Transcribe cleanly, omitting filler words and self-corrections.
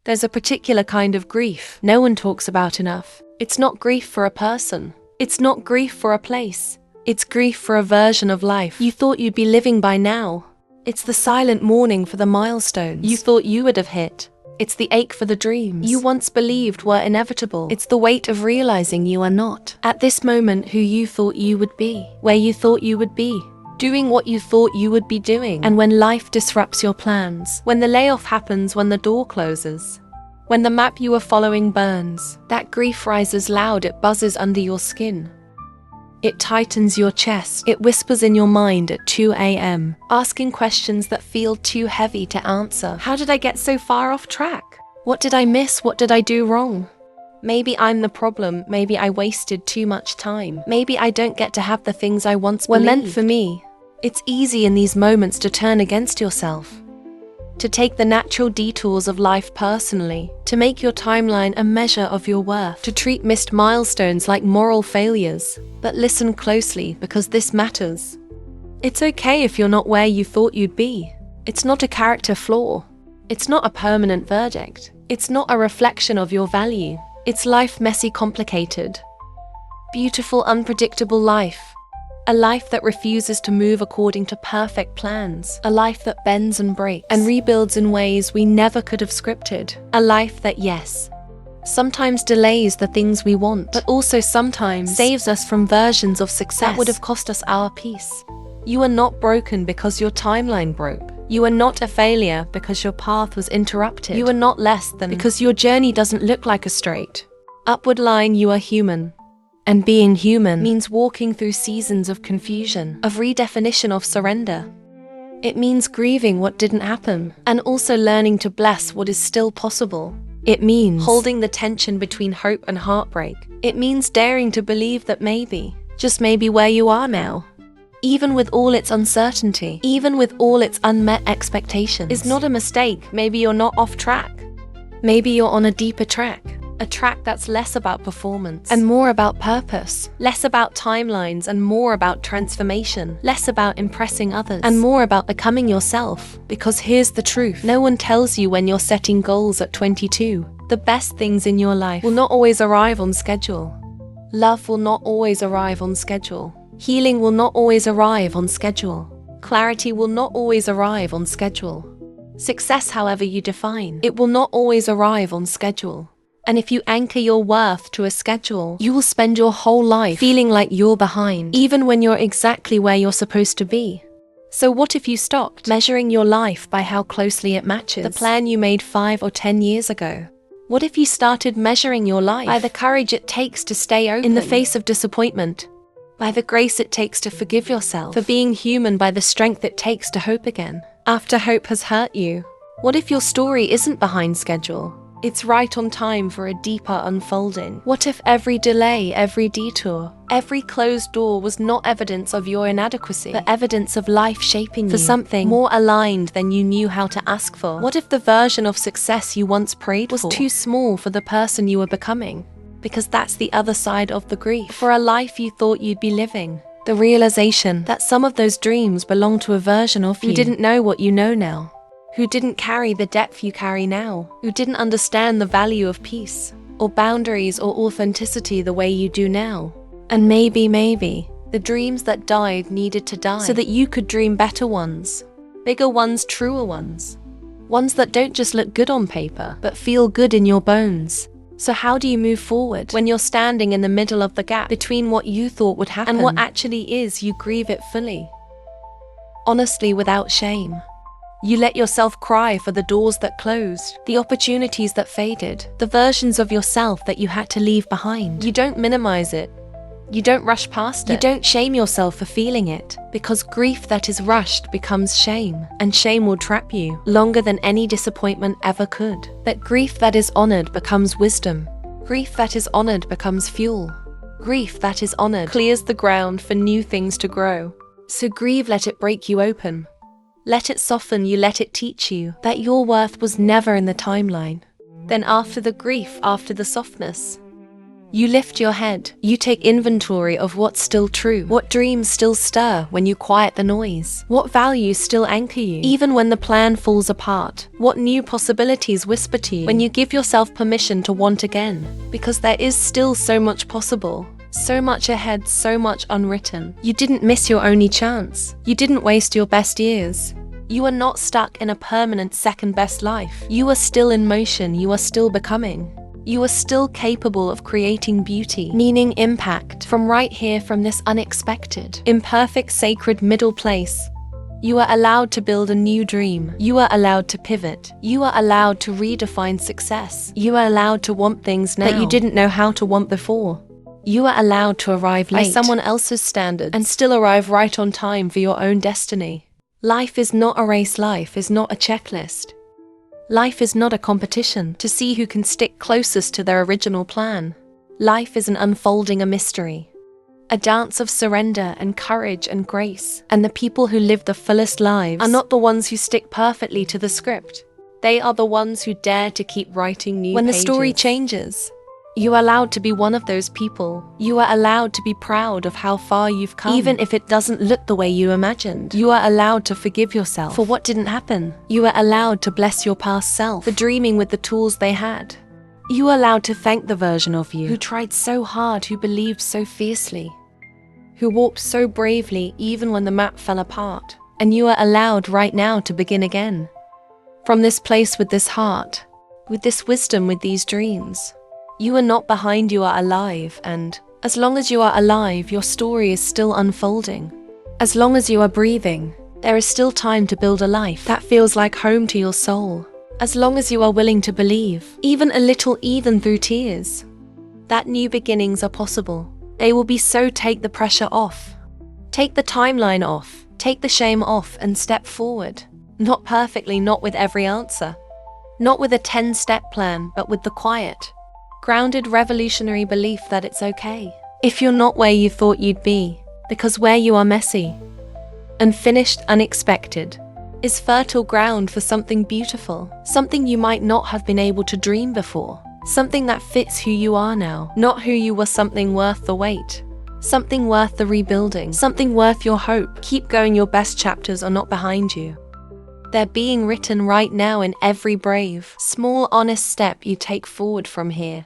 There's a particular kind of grief no one talks about enough. It's not grief for a person. It's not grief for a place. It's grief for a version of life you thought you'd be living by now. It's the silent mourning for the milestones you thought you would have hit. It's the ache for the dreams you once believed were inevitable. It's the weight of realizing you are not, at this moment, who you thought you would be, where you thought you would be, doing what you thought you would be doing. And when life disrupts your plans, when the layoff happens, when the door closes, when the map you were following burns, that grief rises loud, it buzzes under your skin. It tightens your chest, it whispers in your mind at 2 a.m., asking questions that feel too heavy to answer. How did I get so far off track? What did I miss? What did I do wrong? Maybe I'm the problem, maybe I wasted too much time. Maybe I don't get to have the things I once believed were meant for me. It's easy in these moments to turn against yourself, to take the natural detours of life personally, to make your timeline a measure of your worth, to treat missed milestones like moral failures. But listen closely, because this matters. It's okay if you're not where you thought you'd be. It's not a character flaw. It's not a permanent verdict. It's not a reflection of your value. It's life, messy, complicated, beautiful, unpredictable life. A life that refuses to move according to perfect plans. A life that bends and breaks and rebuilds in ways we never could have scripted. A life that, yes, sometimes delays the things we want, but also sometimes saves us from versions of success that would have cost us our peace. You are not broken because your timeline broke. You are not a failure because your path was interrupted. You are not less than because your journey doesn't look like a straight upward line. You are human. And being human means walking through seasons of confusion, of redefinition, of surrender. It means grieving what didn't happen, and also learning to bless what is still possible. It means holding the tension between hope and heartbreak. It means daring to believe that maybe, just maybe, where you are now, even with all its uncertainty, even with all its unmet expectations, is not a mistake. Maybe you're not off track. Maybe you're on a deeper track. A track that's less about performance and more about purpose, less about timelines and more about transformation, less about impressing others and more about becoming yourself. Because here's the truth, no one tells you when you're setting goals at 22. The best things in your life will not always arrive on schedule. Love will not always arrive on schedule. Healing will not always arrive on schedule. Clarity will not always arrive on schedule. Success, however you define, it will not always arrive on schedule. And if you anchor your worth to a schedule, you will spend your whole life feeling like you're behind, even when you're exactly where you're supposed to be. So what if you stopped measuring your life by how closely it matches the plan you made 5 or 10 years ago? What if you started measuring your life by the courage it takes to stay open in the face of disappointment, by the grace it takes to forgive yourself for being human, by the strength it takes to hope again after hope has hurt you? What if your story isn't behind schedule? It's right on time for a deeper unfolding. What if every delay, every detour, every closed door was not evidence of your inadequacy, but evidence of life shaping you for something more aligned than you knew how to ask for? What if the version of success you once prayed for was too small for the person you were becoming? Because that's the other side of the grief. For a life you thought you'd be living. The realization that some of those dreams belong to a version of you who didn't know what you know now, who didn't carry the depth you carry now, who didn't understand the value of peace, or boundaries, or authenticity the way you do now. And maybe, the dreams that died needed to die so that you could dream better ones, bigger ones, truer ones. Ones that don't just look good on paper, but feel good in your bones. So how do you move forward when you're standing in the middle of the gap between what you thought would happen and what actually is? You grieve it fully, honestly, without shame. You let yourself cry for the doors that closed, the opportunities that faded, the versions of yourself that you had to leave behind. You don't minimize it. You don't rush past it. You don't shame yourself for feeling it, because grief that is rushed becomes shame, and shame will trap you longer than any disappointment ever could. But grief that is honored becomes wisdom. Grief that is honored becomes fuel. Grief that is honored clears the ground for new things to grow. So grieve, let it break you open. Let it soften you, let it teach you that your worth was never in the timeline. Then after the grief, after the softness, You lift your head. You take inventory of what's still true. What dreams still stir when you quiet the noise? What values still anchor you, even when the plan falls apart? What new possibilities whisper to you when you give yourself permission to want again? Because there is still so much possible. So much ahead, so much unwritten. You didn't miss your only chance. You didn't waste your best years. You are not stuck in a permanent second-best life. You are still in motion. You are still becoming. You are still capable of creating beauty, meaning, impact, from right here, from this unexpected, imperfect, sacred middle place. You are allowed to build a new dream. You are allowed to pivot. You are allowed to redefine success. You are allowed to want things now that you didn't know how to want before. You are allowed to arrive late by someone else's standards and still arrive right on time for your own destiny. Life is not a race. Life is not a checklist. Life is not a competition to see who can stick closest to their original plan. Life is an unfolding, a mystery, a dance of surrender and courage and grace. And the people who live the fullest lives are not the ones who stick perfectly to the script. They are the ones who dare to keep writing new pages. When the story changes, you are allowed to be one of those people. You are allowed to be proud of how far you've come, even if it doesn't look the way you imagined. You are allowed to forgive yourself for what didn't happen. You are allowed to bless your past self for dreaming with the tools they had. You are allowed to thank the version of you who tried so hard, who believed so fiercely, who walked so bravely even when the map fell apart. And you are allowed right now to begin again. From this place, with this heart, with this wisdom, with these dreams. You are not behind, you are alive, and as long as you are alive, your story is still unfolding. As long as you are breathing, there is still time to build a life that feels like home to your soul. As long as you are willing to believe, even a little, even through tears, that new beginnings are possible. They will be so. Take the pressure off. Take the timeline off. Take the shame off and step forward. Not perfectly, not with every answer. Not with a 10-step plan, but with the quiet, grounded, revolutionary belief that it's okay if you're not where you thought you'd be, because where you are messy, unfinished, unexpected, is fertile ground for something beautiful, something you might not have been able to dream before, something that fits who you are now, not who you were, something worth the wait, something worth the rebuilding, something worth your hope. Keep going, your best chapters are not behind you. They're being written right now in every brave, small, honest step you take forward from here.